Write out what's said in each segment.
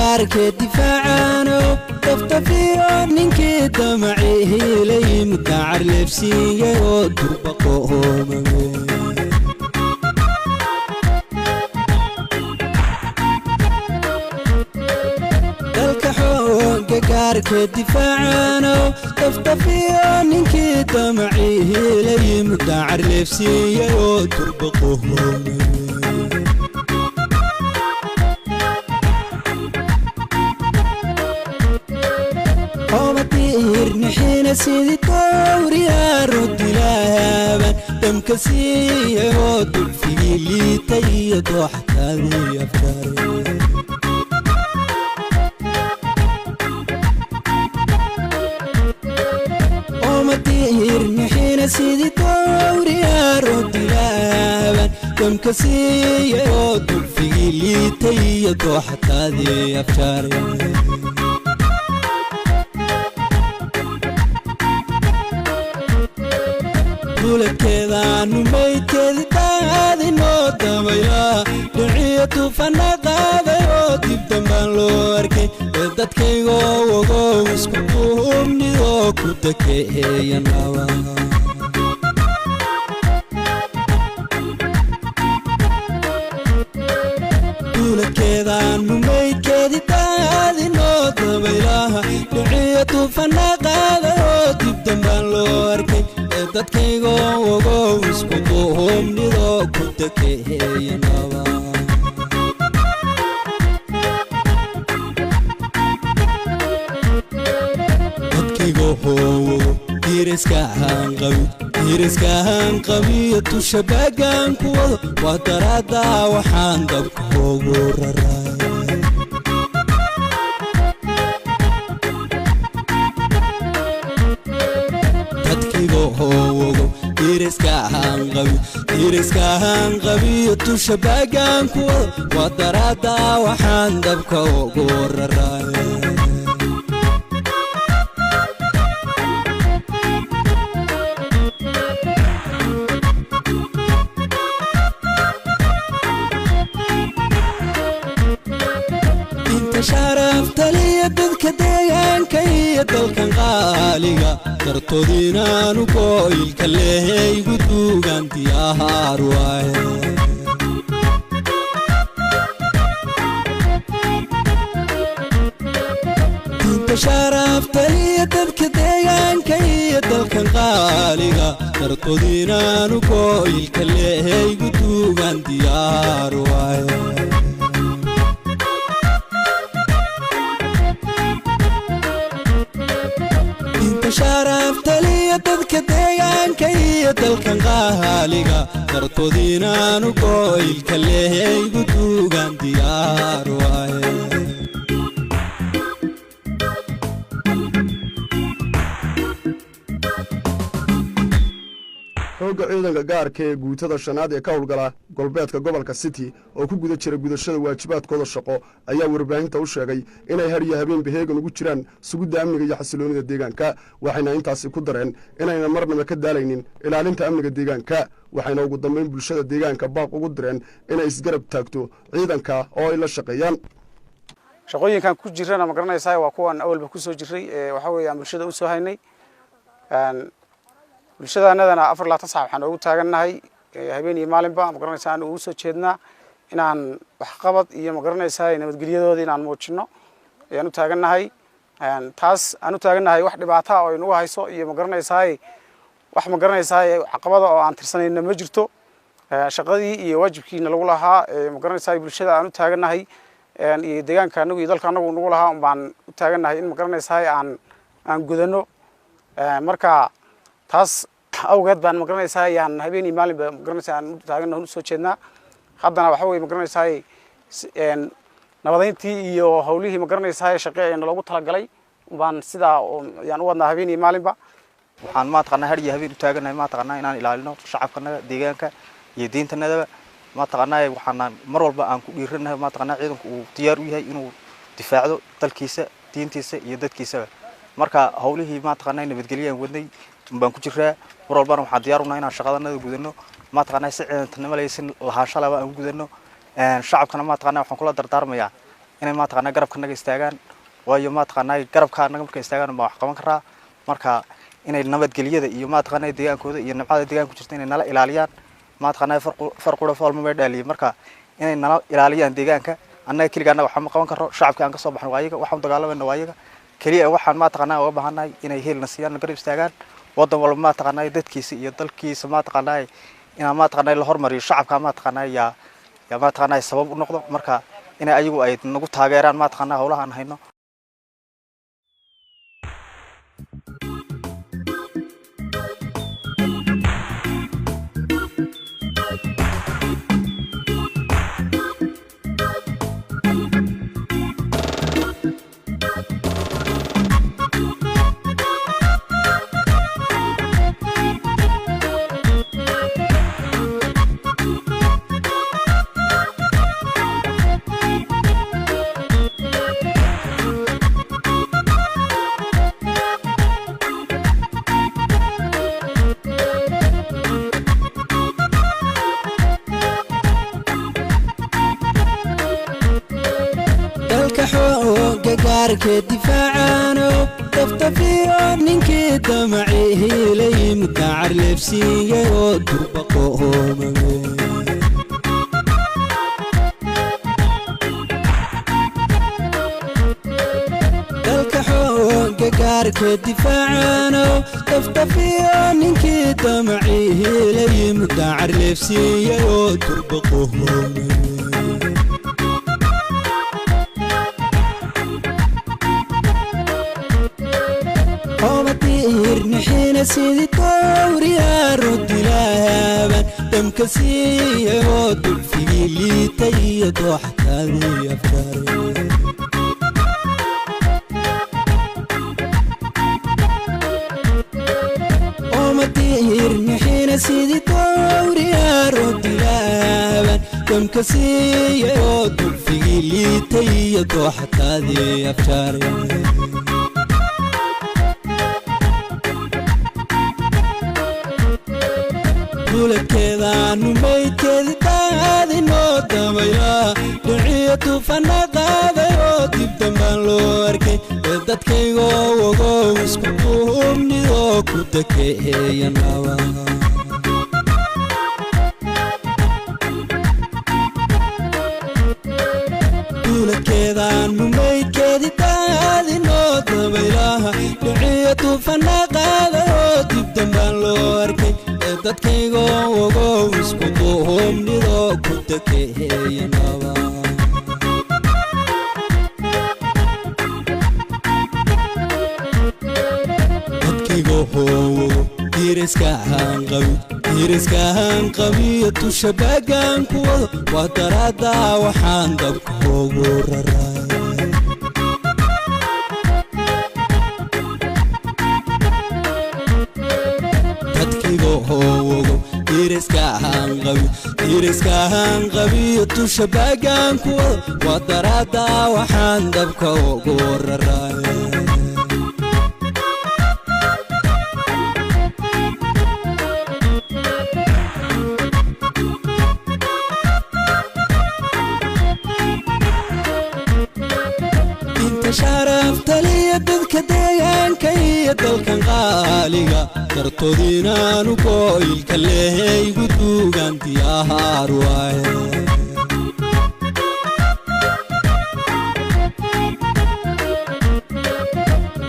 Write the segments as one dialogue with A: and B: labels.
A: قارك دفاعانو تفتفيو ننكي دمعي هيلي متعر لبسية ودربقوهم قارك دفاعانو تفتفيو ننكي دمعي هيلي متعر لبسية ودربقوهم نحين سيدي دوري أرد لابا دم كسيه ودل في لي تيد وحتى لي أفكاري ومطير نحين سيدي دوري أرد لابا دم كسيه ودل في لي تيد وحتى لي أفكاري كذا نميت كذا نوتا بيا دعية فنقا بيا تبتم بالوركي بدت كي غو اسكتهم نيو كتكي يا نوا كذا نميت كذا نوتا بيا دعية فنقا بيا تبتم بالوركي dadkaygo ogow isku duhumnido ku takeeyanaba dadkaygo diriska hanqabi tushabagan kuwa wadarada waxaan dabkoogu raray diriska hanqabi tushabagan kuwa wadarada waxaan dabkoogu raray شرفت لي dadka deegaanka iyo dalkan qaaliga dartoodina anu qoylka leeyahay gudugan diyaar waay inta شرفت لي dadka deegaanka iyo dalkan qaaliga dartoodina anu qoylka leeyahay gudugan diyaar waay شرفت لي dadka deegaanka iyo dalkan qaaliga dartoodina anu qoylka leeyahay gudugan diyaar waay
B: hogga ciidanka gaarka ee guutada shanaad ee ka howlgala galbeedka gobolka City oo ku guda jira gudashada waajibaadkooda shaqo ayaa warbaahinta u sheegay inay har iyo habeen beheegan ugu jiraan sugidda amniga iyo xasiloonida deegaanka waxayna intaasi ku dareen inayna marnaba ka daalaynin ilaalinta amniga deegaanka waxayna ugu dambeyn bulshada deegaanka baaq ugu direen inay isgarab taagto ciidanka oo ay la shaqeeyaan
C: shaqooyinkan ku jirana ma garanaysaa waa kuwan awalba ku soo jiray waxa weeyaan bulshada u soo haynay bulshadaanadana 4 saac waxaan ugu taagannahay habeen iyo maalinba ma garanaysaa aan ugu soo jeednaa inaan wax qabad iyo ma garanaysaa nabadgelyadooda inaan muujino ayaan u taagannahay taas aan u taagannahay wax dhibaato ah oo inagu hayso iyo ma garanaysaa wax ma garanaysaa caqabada oo aan tirsanayna ma jirto shaqadii iyo waajibkiina lagu lahaa ma garanaysaa bulshada aan u taagannahay iyo deegaanka anagu iyo dalka anagu nagu lahaa baan u taagannahay in ma garanaysaa aan gudano marka taas awgeed baan ma garanaysaa yaan habeen iyo maalinba ma garanaysaa aan u taaganahay u soo jeednaa haddana waxa weeye ma garanaysaa nabadeyntii iyo hawlihii ma garanaysaa shaqeeyna loogu talagalay baan sidaa yaan u wadnaa habeen iyo maalinba
D: waxaan ma taqaanaa har iyo habeen u taaganahay ma taqaanaa inaan ilaalino shacabkanaga deegaanka iyo diintanada ma taqaanaa waxaan mar walba aan ku dhiiranahay ma taqaanaa ciidanku uu diyaar u yahay inuu difaacdo dalkiisa diintiisa iyo dadkiisa marka hawlihii ma taqaanaa nabadgelyo wadnay baan ku jiraa mar walba waxaan diyaar u nahay inaan shaqadanada gudano ma taqaanaa si ciidantinimo leysan lahaansho laba aan gudano shacabkana ma taqaanaa waxaan kula dardaarmayaa inay ma taqaanaa garabka naga istaagaan waayo ma taqaanaa garabka naga markay istaagaan ma wax qaban karaa marka inay nabadgelyada iyo ma taqaanaa deegaankooda iyo nabadda deegaanka ku jirta inay nala ilaaliyaan ma taqaanaa farqooda foolma way dhaliyo marka inay nala ilaaliyaan deegaanka annaga kaliya annaga waxa ma qaban karo shacabka aan ka soo baxno waayiga waxaan dagaalameyna waayiga kaliya waxaan ma taqaanaa uga baahanahay inay heelna siiyaan garab istaagaan wadan walba ma taqaanaa dadkiisa iyo dalkiisa ma taqaanaa ina ma taqaanaa la hormariyo shacabka ma taqaanaa ya ma taqaanaa sabab u noqdo marka inay ayagu ay nagu taageeraan ma taqaanaa hawlaha aan hayno
A: كدفاعانو تفتفيو نينكي دمعيه لي متعر لبسيه ودربقوهم دلك حوق قارك دفاعانو تفتفيو نينكي دمعيه لي متعر لبسيه ودربقوهم نحين سيدي دوري أرد لهابا دمكسي ودل في لي تيد وحكالي أفكاري ومدير نحين سيدي دوري أرد لهابا دمكسي ودل في لي تيد وحكالي أفكاري كذا نميت كذا نوتا ويا دعية فنقاذ يوتي بتمن لوركي بدت كيغو وغو اسكتوهم نيو كتكي يناوا كذا نميت كذا نوتا ويا دعية فنقاذ يوتي بتمن لوركي dadkaygo ogow isku duhumnidoo ku takeeyanaba dadkaygo hoowo diriska hanqabiyo tusha baagaan ku wado waa daraada waxaan dabka ugu raray diriska hanqabiyo tusha baagaan ku wado waa daraada waxaan dabka ugu raray inta sharafta liya dadka deegaanka iyo dalkan qaaliga dartoodiinaanu gooyilka leehaygu duugan diyaar waaye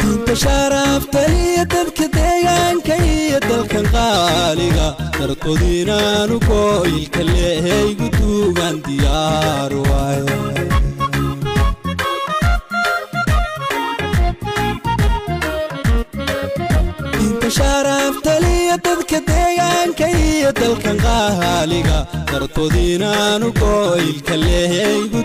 A: inta sharafta liya dadka deegaanka iyo dalkan qaaliga dartoodiinaanu gooyilka leehaygu duugan diyaar waaye sharafta liya dadka deegaanka iyo dalkan qaaliga dartoodiinaanu gooyilka leehaygu